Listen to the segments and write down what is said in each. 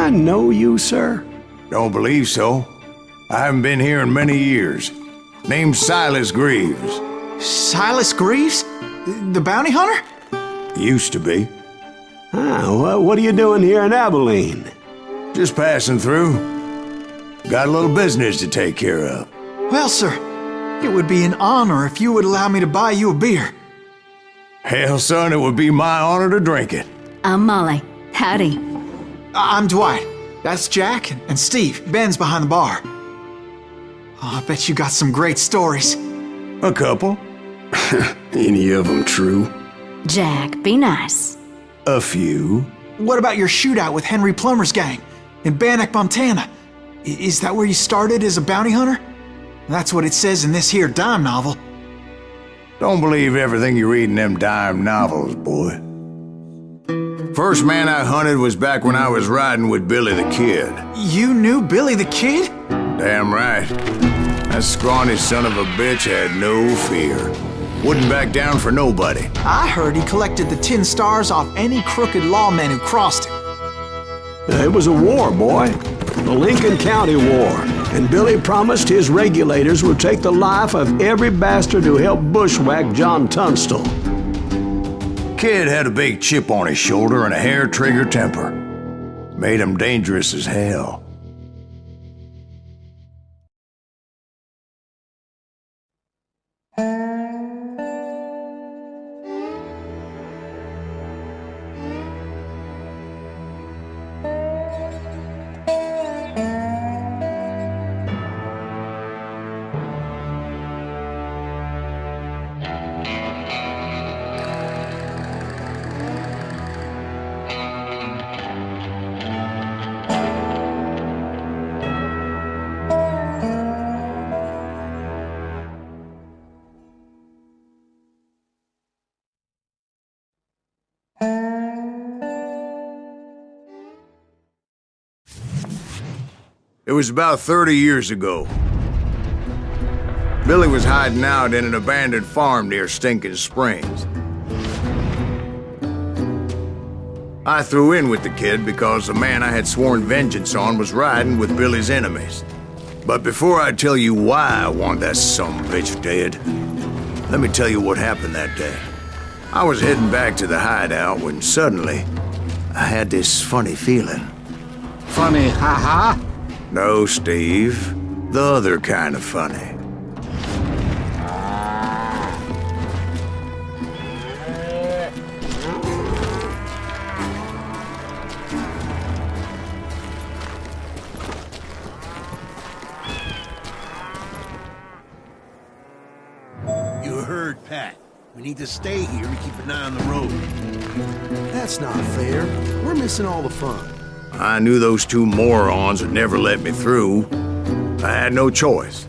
I know you, sir? Don't believe so. I haven't been here in many years. Name's Silas Greaves. Silas Greaves? The bounty hunter? Used to be. What are you doing here in Abilene? Just passing through. Got a little business to take care of. Well, sir, it would be an honor if you would allow me to buy you a beer. Hell, son, it would be my honor to drink it. I'm Molly. Howdy. I'm Dwight. That's Jack and Steve. Ben's behind the bar. Oh, I bet you got some great stories. A couple. Any of them true? Jack, be nice. A few. What about your shootout with Henry Plummer's gang in Bannock, Montana? Is that where you started as a bounty hunter? That's what it says in this here dime novel. Don't believe everything you read in them dime novels, boy. First man I hunted was back when I was riding with Billy the Kid. You knew Billy the Kid? Damn right. That scrawny son of a bitch had no fear. Wouldn't back down for nobody. I heard he collected the 10 stars off any crooked lawmen who crossed him. It was a war, boy. The Lincoln County War. And Billy promised his regulators would take the life of every bastard who helped bushwhack John Tunstall. Kid had a big chip on his shoulder and a hair-trigger temper. Made him dangerous as hell. It was about 30 years ago. Billy was hiding out in an abandoned farm near Stinking Springs. I threw in with the kid because the man I had sworn vengeance on was riding with Billy's enemies. But before I tell you why I want that sumbitch dead, let me tell you what happened that day. I was heading back to the hideout when suddenly I had this funny feeling. Funny, ha-ha? No, Steve. The other kind of funny. You heard Pat. We need to stay here to keep an eye on the road. That's not fair. We're missing all the fun. I knew those two morons would never let me through. I had no choice.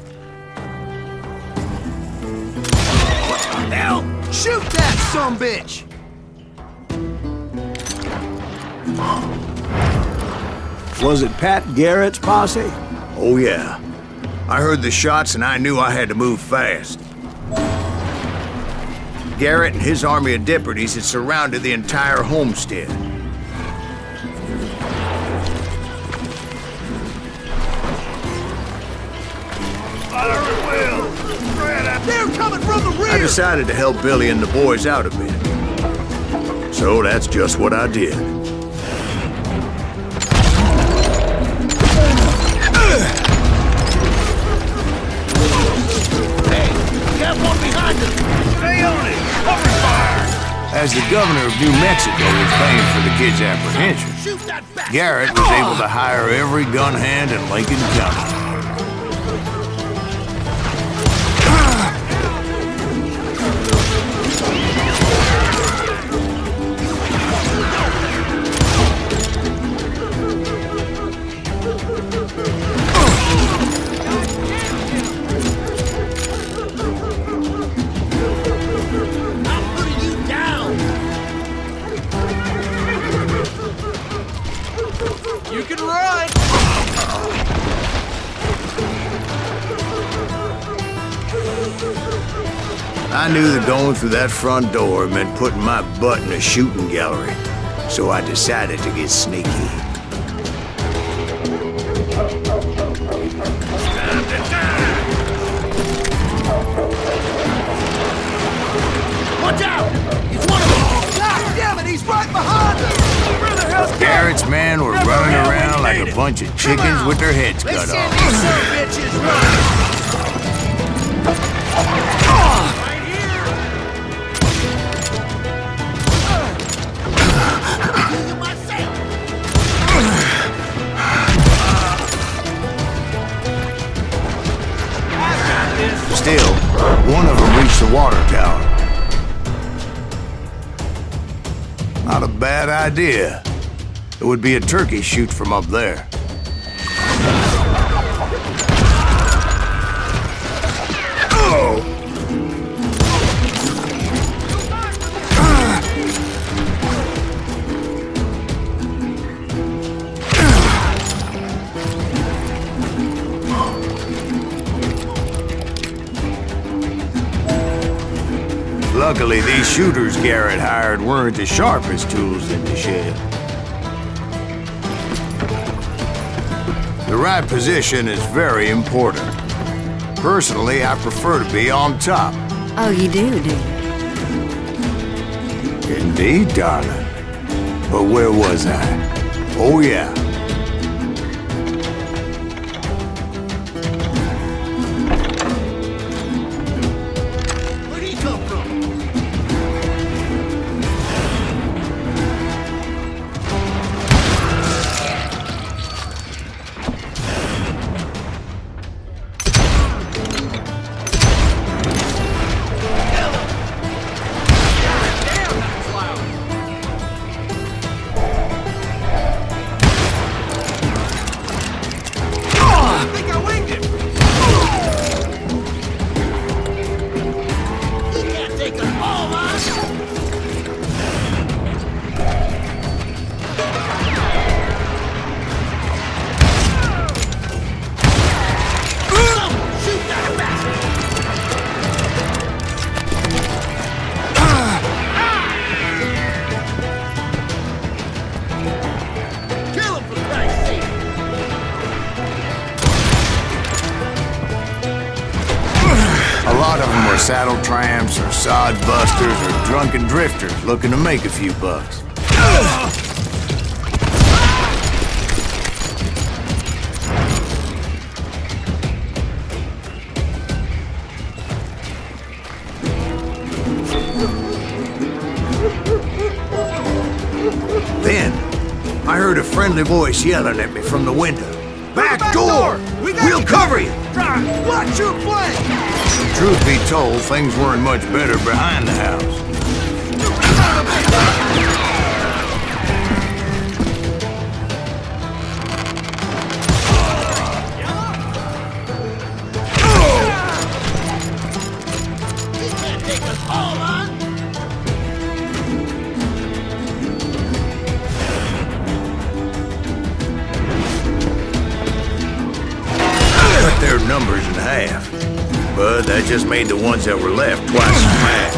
What the hell? Shoot that sumbitch! Was it Pat Garrett's posse? Oh yeah. I heard the shots and I knew I had to move fast. Garrett and his army of deputies had surrounded the entire homestead. They're coming from the rear! I decided to help Billy and the boys out a bit. So that's just what I did. Hey, we got one behind us! Stay on it! Cover fire! As the governor of New Mexico was paying for the kid's apprehension, Shoot that bastard! Garrett was able to hire every gun hand in Lincoln County. You can run! I knew that going through that front door meant putting my butt in a shooting gallery, so I decided to get sneaky. bunch of chickens with their heads cut off. Still, one of them reached the water tower. Not a bad idea. It would be a turkey shoot from up there. Luckily, these shooters Garrett hired weren't as sharp as tools in the shed. The right position is very important. Personally, I prefer to be on top. Oh, you do you? Indeed, darling. But where was I? Oh, yeah. Where'd he come from? Saddle tramps or sod busters or drunken drifters looking to make a few bucks. Then, I heard a friendly voice yelling at me from the window. Back door! We'll cover you! Watch your flank! Truth be told, things weren't much better behind the house. Cut their numbers in half. But that just made the ones that were left twice as mad.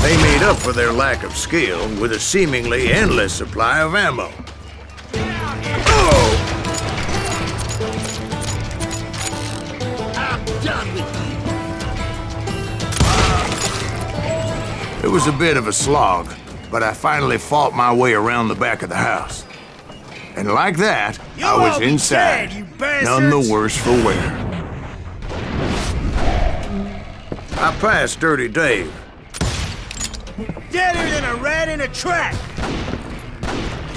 They made up for their lack of skill with a seemingly endless supply of ammo. I'm done with you. It was a bit of a slog, but I finally fought my way around the back of the house. And like that, I was inside, none the worse for wear. I passed Dirty Dave. Deader than a rat in a trap.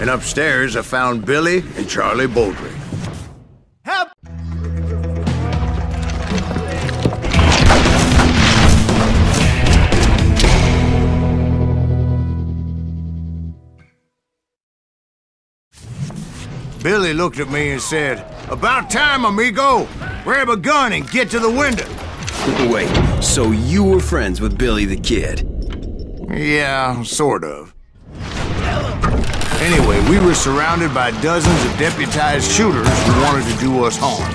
And upstairs, I found Billy and Charlie Baldry. Help! Billy looked at me and said, "About time, amigo! Grab a gun and get to the window." Wait, so you were friends with Billy the Kid? Yeah, sort of. Anyway, we were surrounded by dozens of deputized shooters who wanted to do us harm.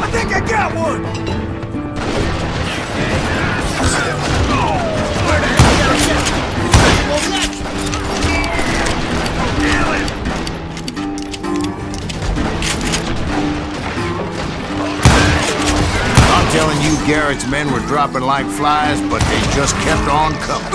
I think I got one! Where the hell Garrett's men were dropping like flies, but they just kept on coming.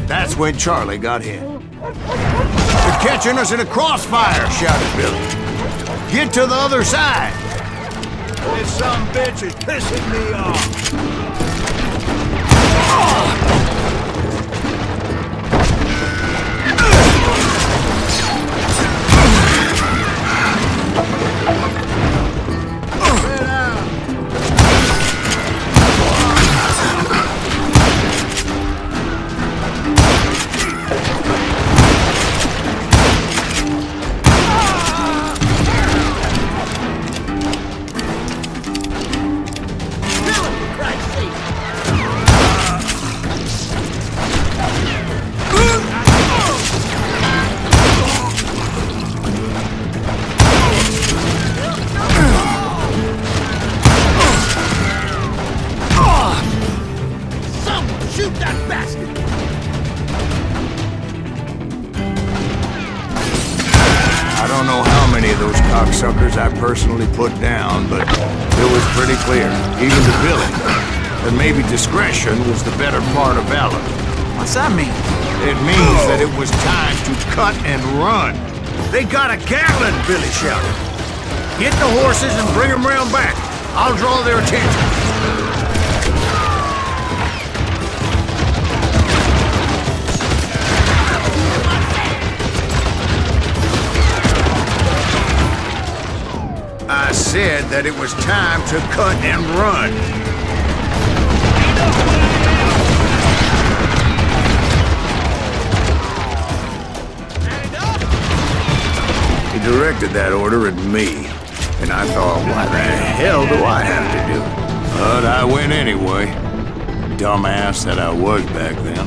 That's when Charlie got hit. "They're catching us in a crossfire," shouted Billy. "Get to the other side." This some bitch is pissing me off. I don't know how many of those cocksuckers I personally put down, but it was pretty clear, even to Billy, that maybe discretion was the better part of valor. What's that mean? It means that it was time to cut and run. "They got a Gatlin," Billy shouted. "Get the horses and bring them round back. I'll draw their attention." I said that it was time to cut and run. He directed that order at me, and I thought, why the hell do I have to do it? But I went anyway. Dumbass that I was back then.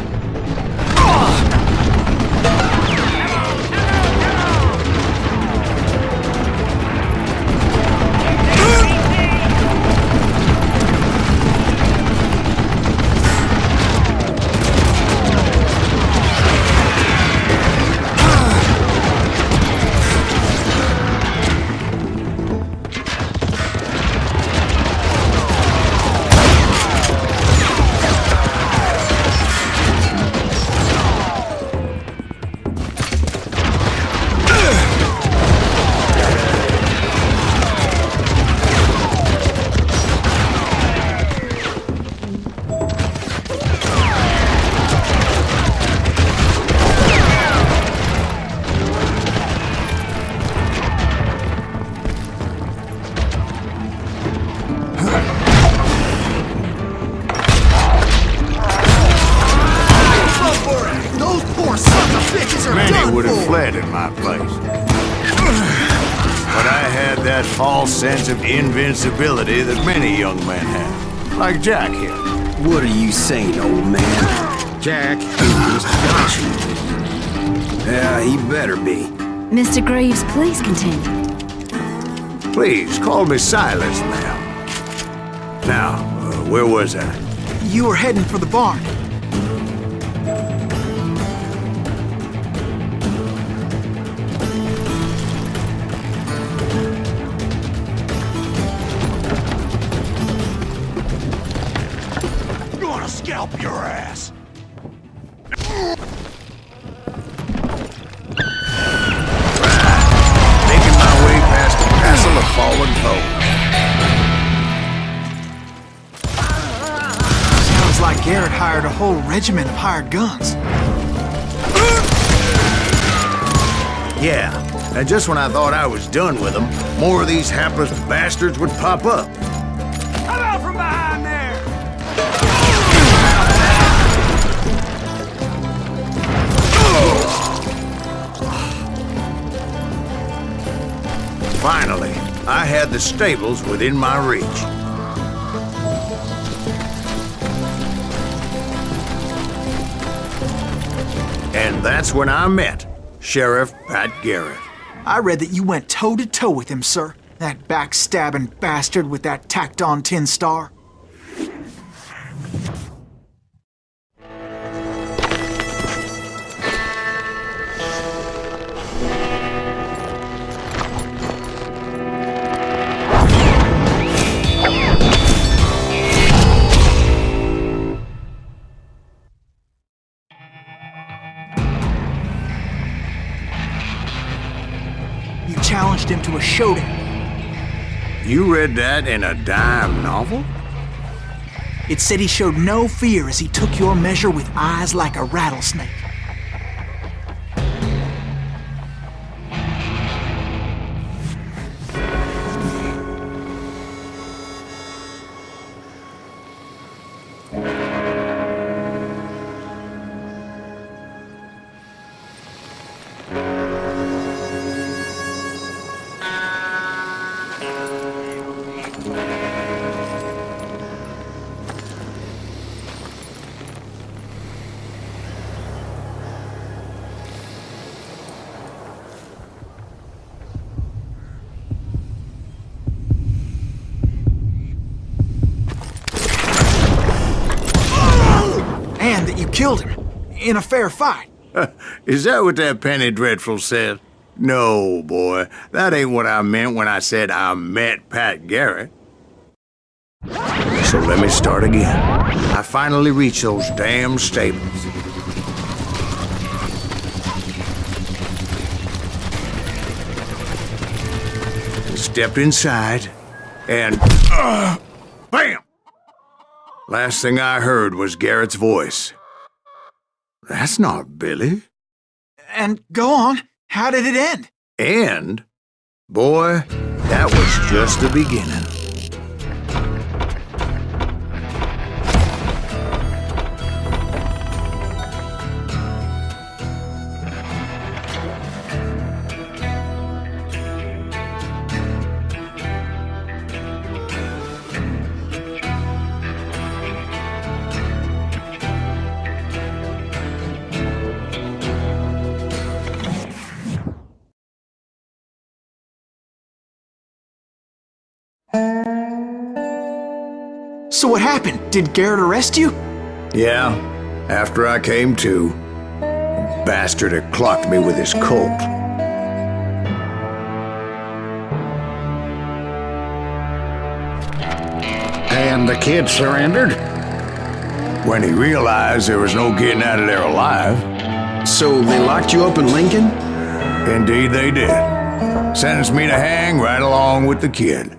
Many would have fled in my place. But I had that false sense of invincibility that many young men have. Like Jack here. What are you saying, old man? Jack is Joshua. Yeah, he better be. Mr. Greaves, please continue. Please, call me Silas, ma'am. Now, where was I? You were heading for the barn. Gonna scalp your ass. Making my way past the castle of fallen foes. Sounds like Garrett hired a whole regiment of hired guns. Yeah, and just when I thought I was done with them, more of these hapless bastards would pop up. Come out from behind there! Finally, I had the stables within my reach. And that's when I met Sheriff Pat Garrett. I read that you went toe-to-toe with him, sir. That backstabbing bastard with that tacked-on tin star. You challenged him to a showdown. You read that in a dime novel? It said he showed no fear as he took your measure with eyes like a rattlesnake. And that you killed him in a fair fight. Is that what that Penny Dreadful said? No, boy. That ain't what I meant when I said I met Pat Garrett. So let me start again. I finally reached those damn stables. Stepped inside, and bam! Last thing I heard was Garrett's voice. That's not Billy. And go on, how did it end? And, boy, that was just the beginning. So what happened? Did Garrett arrest you? Yeah, after I came to, the bastard had clocked me with his Colt. And the kid surrendered? When he realized there was no getting out of there alive. So they locked you up in Lincoln? Indeed they did. Sentenced me to hang right along with the kid.